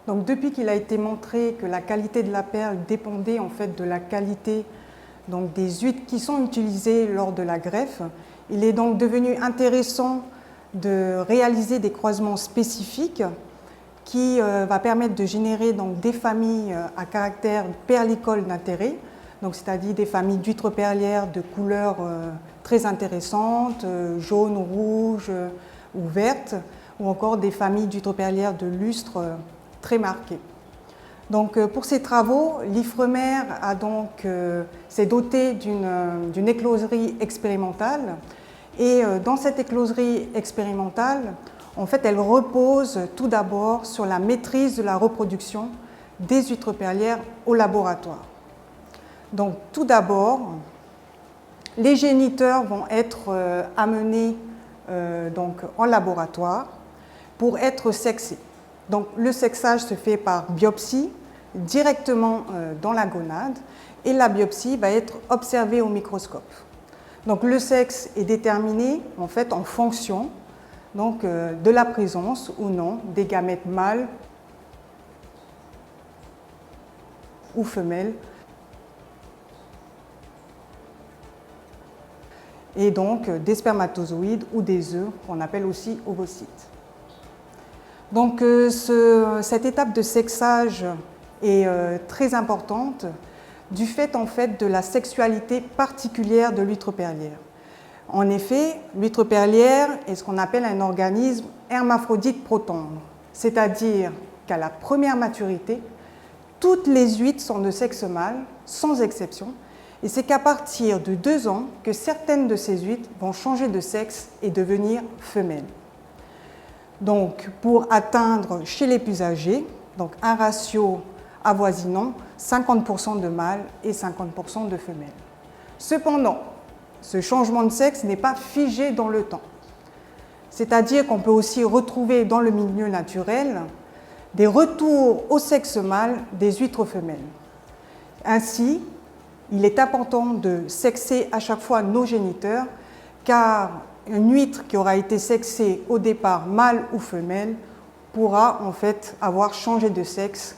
Donc depuis qu'il a été montré que la qualité de la perle dépendait en fait de la qualité des huîtres qui sont utilisées lors de la greffe, il est donc devenu intéressant de réaliser des croisements spécifiques qui va permettre de générer des familles à caractère perlicole d'intérêt, c'est-à-dire des familles d'huîtres perlières de couleurs très intéressantes, jaune, rouge ou verte, ou encore des familles d'huîtres perlières de lustre très marqués. Donc, pour ces travaux, l'Ifremer s'est doté d'une écloserie expérimentale. Et dans cette écloserie expérimentale, en fait, elle repose tout d'abord sur la maîtrise de la reproduction des huîtres perlières au laboratoire. Donc, tout d'abord, les géniteurs vont être amenés en laboratoire pour être sexés. Donc, le sexage se fait par biopsie directement dans la gonade et la biopsie va être observée au microscope. Donc, le sexe est déterminé en fait en fonction de la présence ou non des gamètes mâles ou femelles et donc des spermatozoïdes ou des œufs qu'on appelle aussi ovocytes. Donc cette étape de sexage est très importante du fait en fait de la sexualité particulière de l'huître perlière. En effet, l'huître perlière est ce qu'on appelle un organisme hermaphrodite protandre, c'est-à-dire qu'à la première maturité, toutes les huîtres sont de sexe mâle, sans exception, et c'est qu'à partir de 2 ans que certaines de ces huîtres vont changer de sexe et devenir femelles. Donc, pour atteindre chez les plus âgés, un ratio avoisinant 50% de mâles et 50% de femelles. Cependant, ce changement de sexe n'est pas figé dans le temps. C'est-à-dire qu'on peut aussi retrouver dans le milieu naturel des retours au sexe mâle des huîtres femelles. Ainsi, il est important de sexer à chaque fois nos géniteurs, car une huître qui aura été sexée au départ mâle ou femelle pourra en fait avoir changé de sexe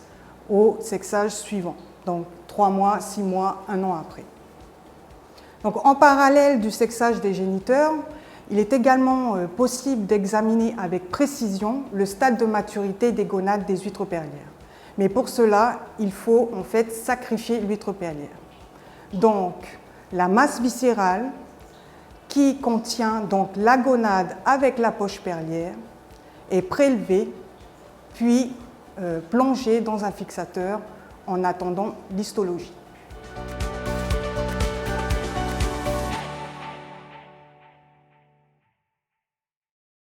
au sexage suivant, donc 3 mois, 6 mois, 1 an après. Donc, en parallèle du sexage des géniteurs, il est également possible d'examiner avec précision le stade de maturité des gonades des huîtres perlières. Mais pour cela, il faut en fait sacrifier l'huître perlière. Donc, la masse viscérale qui contient la gonade avec la poche perlière est prélevée puis plongée dans un fixateur en attendant l'histologie.